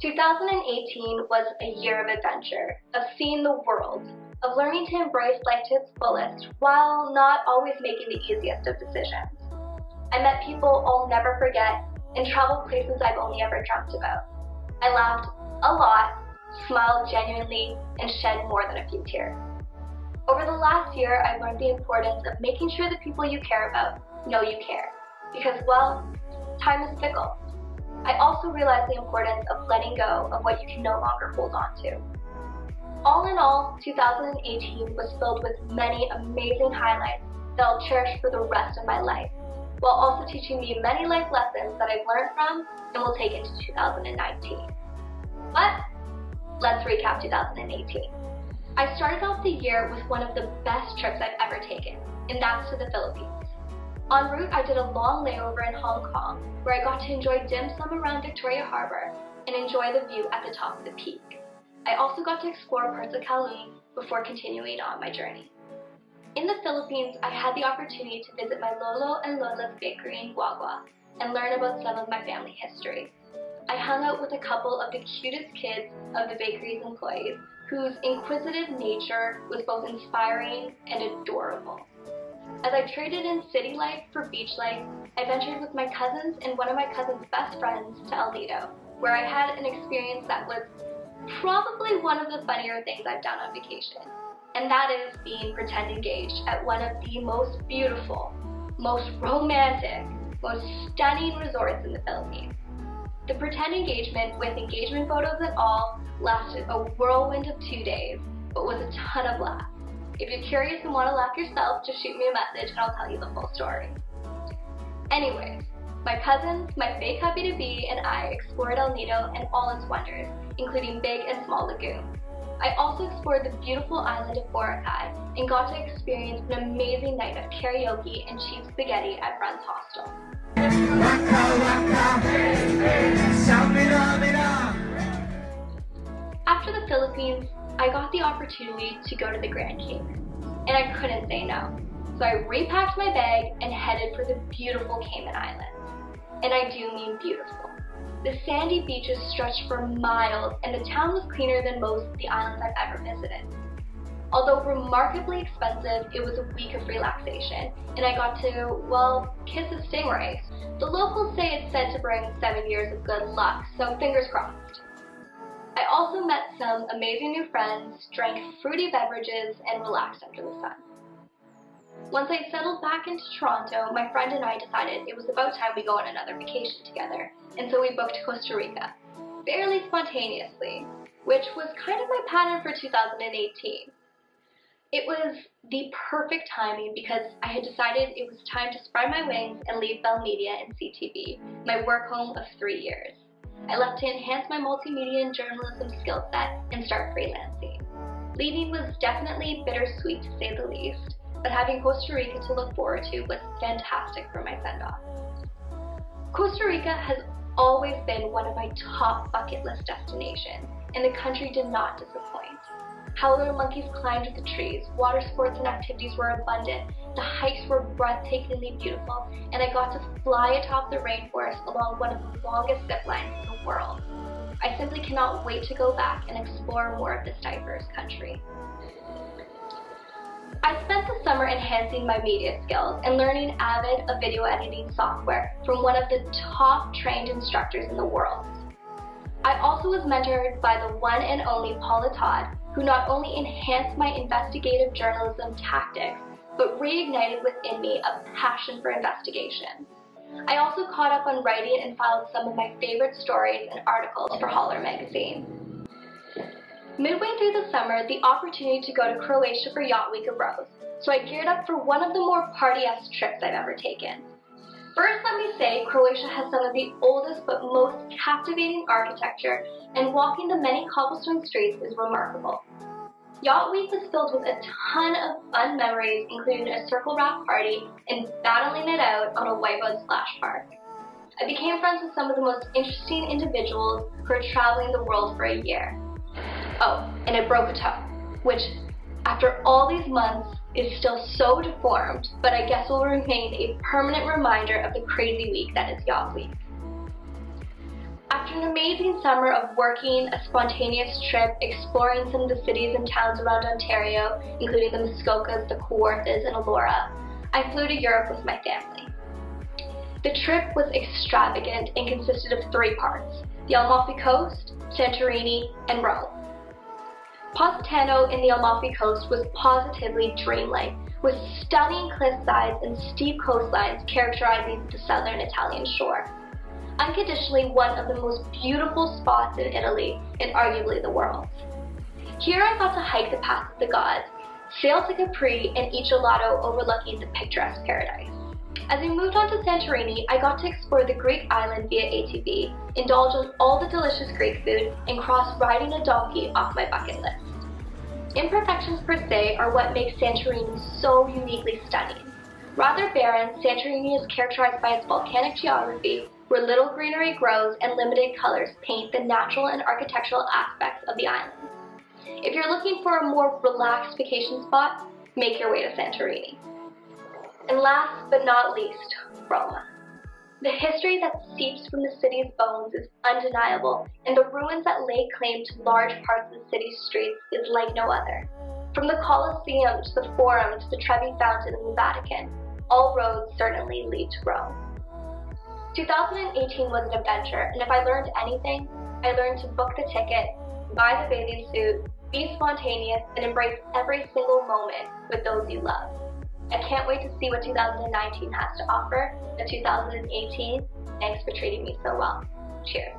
2018 was a year of adventure, of seeing the world, of learning to embrace life to its fullest while not always making the easiest of decisions. I met people I'll never forget and traveled places I've only ever dreamt about. I laughed a lot, smiled genuinely, and shed more than a few tears. Over the last year, I've learned the importance of making sure the people you care about know you care. Because, well, time is fickle. I also realized the importance of letting go of what you can no longer hold on to. All in all, 2018 was filled with many amazing highlights that I'll cherish for the rest of my life, while also teaching me many life lessons that I've learned from and will take into 2019. But let's recap 2018. I started off the year with one of the best trips I've ever taken, and that's to the Philippines. En route, I did a long layover in Hong Kong, where I got to enjoy dim sum around Victoria Harbour and enjoy the view at the top of the peak. I also got to explore parts of Kowloon before continuing on my journey. In the Philippines, I had the opportunity to visit my Lolo and Lola's bakery in Guagua and learn about some of my family history. I hung out with a couple of the cutest kids of the bakery's employees, whose inquisitive nature was both inspiring and adorable. As I traded in city life for beach life, I ventured with my cousins and one of my cousin's best friends to El Nido, where I had an experience that was probably one of the funnier things I've done on vacation, and that is being pretend engaged at one of the most beautiful, most romantic, most stunning resorts in the Philippines. The pretend engagement, with engagement photos and all, lasted a whirlwind of 2 days, but was a ton of laughs. If you're curious and want to laugh yourself, just shoot me a message and I'll tell you the full story. Anyways, my cousins, my fake hubby-to-be, and I explored El Nido and all its wonders, including big and small lagoons. I also explored the beautiful island of Boracay and got to experience an amazing night of karaoke and cheap spaghetti at Friend's Hostel. After the Philippines, I got the opportunity to go to the Grand Cayman, and I couldn't say no. So I repacked my bag and headed for the beautiful Cayman Islands. And I do mean beautiful. The sandy beaches stretched for miles, and the town was cleaner than most of the islands I've ever visited. Although remarkably expensive, it was a week of relaxation, and I got to, well, kiss a stingray. The locals say it's said to bring 7 years of good luck, so fingers crossed. I also met some amazing new friends, drank fruity beverages, and relaxed under the sun. Once I settled back into Toronto, my friend and I decided it was about time we go on another vacation together, and so we booked Costa Rica, fairly spontaneously, which was kind of my pattern for 2018. It was the perfect timing because I had decided it was time to spread my wings and leave Bell Media and CTV, my work home of 3 years. I left to enhance my multimedia and journalism skill set and start freelancing. Leaving was definitely bittersweet to say the least, but having Costa Rica to look forward to was fantastic for my send-off. Costa Rica has always been one of my top bucket list destinations, and the country did not disappoint. Howler monkeys climbed the trees, water sports and activities were abundant, the hikes were breathtakingly beautiful, and I got to fly atop the rainforest along one of the longest zip lines in the world. I simply cannot wait to go back and explore more of this diverse country. I spent the summer enhancing my media skills and learning Avid, a video editing software, from one of the top trained instructors in the world. I also was mentored by the one and only Paula Todd, who not only enhanced my investigative journalism tactics, but reignited within me a passion for investigation. I also caught up on writing and filed some of my favorite stories and articles for Holler magazine. Midway through the summer, the opportunity to go to Croatia for Yacht Week arose, so I geared up for one of the more party-esque trips I've ever taken. First, let me say, Croatia has some of the oldest but most captivating architecture, and walking the many cobblestone streets is remarkable. Yacht Week was filled with a ton of fun memories, including a circle wrap party and battling it out on a whiteboard splash park. I became friends with some of the most interesting individuals who are traveling the world for a year. Oh, and it broke a toe, which, after all these months, is still so deformed, but I guess will remain a permanent reminder of the crazy week that is Yacht Week. After an amazing summer of working, a spontaneous trip, exploring some of the cities and towns around Ontario, including the Muskokas, the Kawarthas, and Elora, I flew to Europe with my family. The trip was extravagant and consisted of 3 parts: the Amalfi Coast, Santorini, and Rome. Positano in the Amalfi Coast was positively dreamlike, with stunning cliffsides and steep coastlines characterizing the southern Italian shore. Unconditionally one of the most beautiful spots in Italy and arguably the world. Here I got to hike the Path of the Gods, sail to Capri, and eat gelato overlooking the picturesque paradise. As we moved on to Santorini, I got to explore the Greek island via ATV, indulge in all the delicious Greek food, and cross riding a donkey off my bucket list. Imperfections per se are what makes Santorini so uniquely stunning. Rather barren, Santorini is characterized by its volcanic geography, where little greenery grows and limited colors paint the natural and architectural aspects of the island. If you're looking for a more relaxed vacation spot, make your way to Santorini. And last but not least, Rome. The history that seeps from the city's bones is undeniable, and the ruins that lay claim to large parts of the city's streets is like no other. From the Colosseum to the Forum to the Trevi Fountain and the Vatican, all roads certainly lead to Rome. 2018 was an adventure, and if I learned anything, I learned to book the ticket, buy the bathing suit, be spontaneous, and embrace every single moment with those you love. I can't wait to see what 2019 has to offer. The 2018, thanks for treating me so well. Cheers.